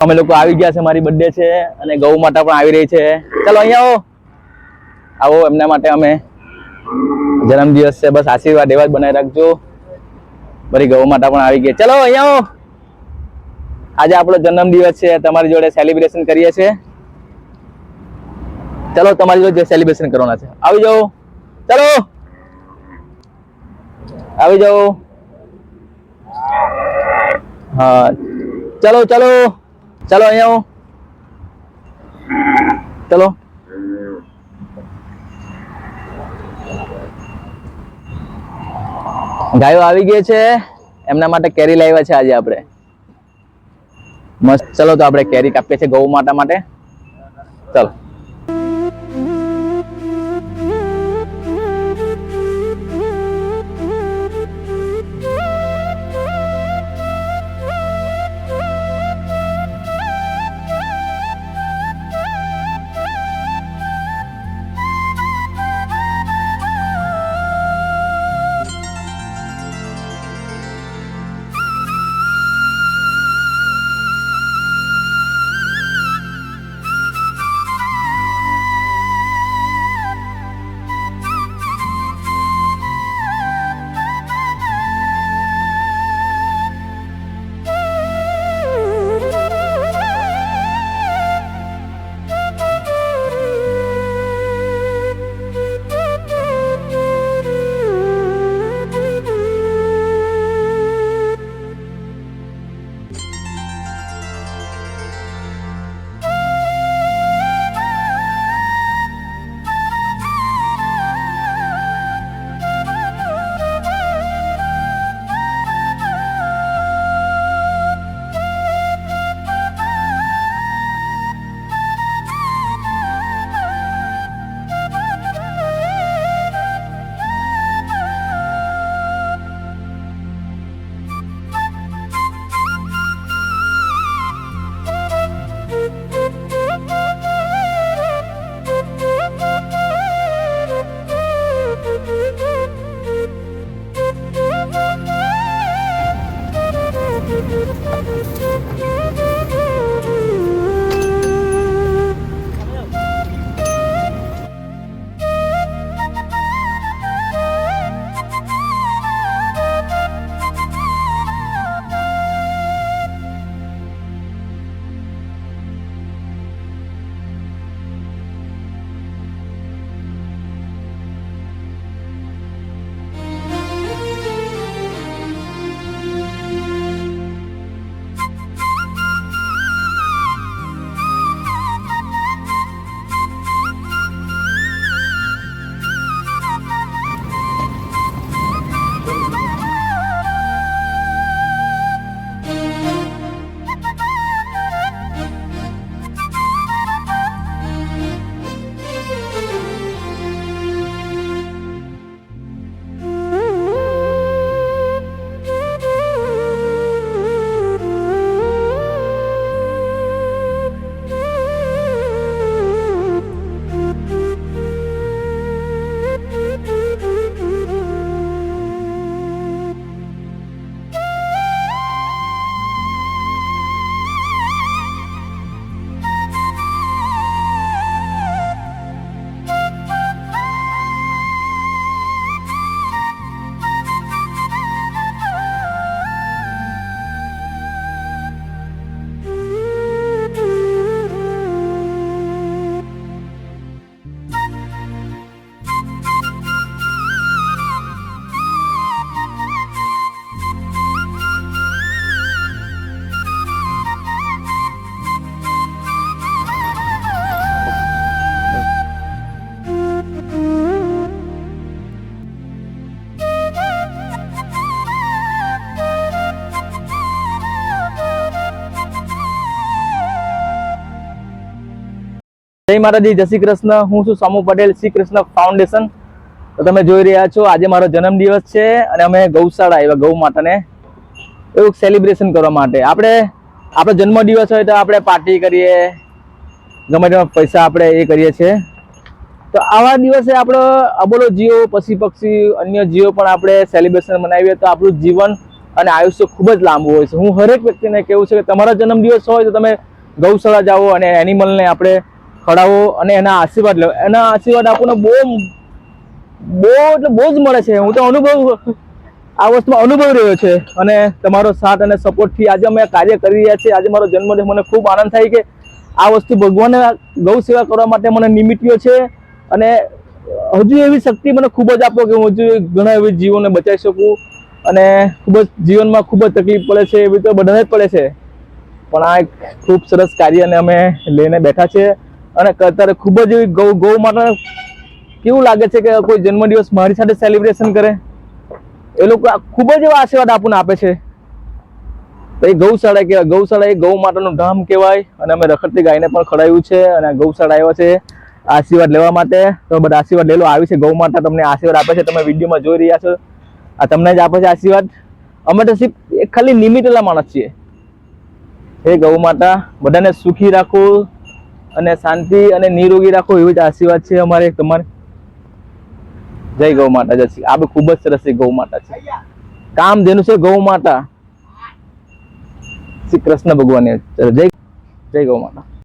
અમે લોકો આવી ગયા છે, મારી બર્થડે છે અને ગૌ માતા પણ આવી રહી છે. ચાલો અહીંયા આવો એમના માટે અમે જન્મદિવસ છે, બસ આશીર્વાદ એવા જ બનાવી રાખજો. બધી ગૌ માતા પણ આવી ગઈ. ચાલો અહીંયા આવો, આજે આપણો જન્મદિવસ છે, તમારી જોડે સેલિબ્રેશન કરીએ છીએ. ચાલો તમારી જોડે સેલિબ્રેશન કરવાના છે, આવી જાઓ. ચાલો આવી જાઓ. હા ચલો ચલો ચલો અહીંયા આવો. ચલો ગાયો આવી ગઈ છે, એમના માટે કેરી લાવ્યા છે આજે આપણે મસ્ત. ચલો તો આપણે કેરી કાપીએ છીએ ગૌ માતા માટે. ચલો જય માતાજી, જય શ્રી કૃષ્ણ. હું છું સોમુ પટેલ, શ્રી કૃષ્ણ ફાઉન્ડેશન. તો તમે જોઈ રહ્યા છો આજે મારો જન્મદિવસ છે અને અમે ગૌશાળા આવ્યા ગૌ માતાને એવું સેલિબ્રેશન કરવા માટે. આપણો જન્મદિવસ હોય તો આપણે પાર્ટી કરીએ, ગમે તેમાં પૈસા આપણે એ કરીએ છીએ. તો આવા દિવસે આપણો અબોલો જીવો, પશુ પક્ષી, અન્ય જીવો પણ આપણે સેલિબ્રેશન મનાવીએ તો આપણું જીવન અને આયુષ્ય ખૂબ જ લાંબુ હોય છે. હું હરેક વ્યક્તિને કહેવું છે કે તમારા જન્મદિવસ હોય તો તમે ગૌશાળા જાઓ અને એનિમલને આપણે ખવડાવો અને એના આશીર્વાદ લો. એના આશીર્વાદ આપણને બહુ જ મળે છે. હું તો આ વસ્તુમાં અનુભવ રહ્યો છે અને તમારો સાથ અને સપોર્ટથી આજે અમે કાર્ય કરી રહ્યા છીએ. આજે મારો જન્મદિવસ, મને ખૂબ આનંદ થાય કે આ વસ્તુ ભગવાને ગૌ સેવા કરવા માટે મને નિમિત્યો છે અને હજુ એવી શક્તિ મને ખૂબ જ આપો કે હું હજુ ઘણા એવી જીવોને બચાવી શકું. અને ખૂબ જ જીવનમાં ખૂબ જ તકલીફ પડે છે, એવી તો બધાને જ પડે છે, પણ આ એક ખૂબ સરસ કાર્યને અમે લઈને બેઠા છે. અને અત્યારે ખૂબ જ એવી ગૌ માટે કેવું લાગે છે કે કોઈ જન્મદિવસ મારી સાથે સેલિબ્રેશન કરે. એ લોકો ખૂબ જ એવા આશીર્વાદ આપણને આપે છે. એ ગૌશાળા કહેવાય. ગૌશાળા એ ગૌ માતાનું ધામ કહેવાય. અને અમે રખડતી ગાયને પણ ખવડાવ્યું છે અને ગૌશાળા આવ્યા છે આશીર્વાદ લેવા માટે. તો બધા આશીર્વાદ લેલો. આવી છે ગૌ માતા, તમને આશીર્વાદ આપે છે. તમે વિડીયોમાં જોઈ રહ્યા છો, આ તમને જ આપે છે આશીર્વાદ. અમે તો સિર્ફ ખાલી નિમિત્તેલા માણસ છીએ. હે ગૌ માતા, બધાને સુખી રાખો અને શાંતિ અને નિરોગી રાખો, એવી જ આશીર્વાદ છે અમારે તમારે. જય ગૌ માતા. જય શ્રી. આ બી ખૂબ જ સરસ ગૌ માતા છે. કામ જેનું છે ગૌ માતા શ્રી કૃષ્ણ ભગવાન. જય ગૌ માતા.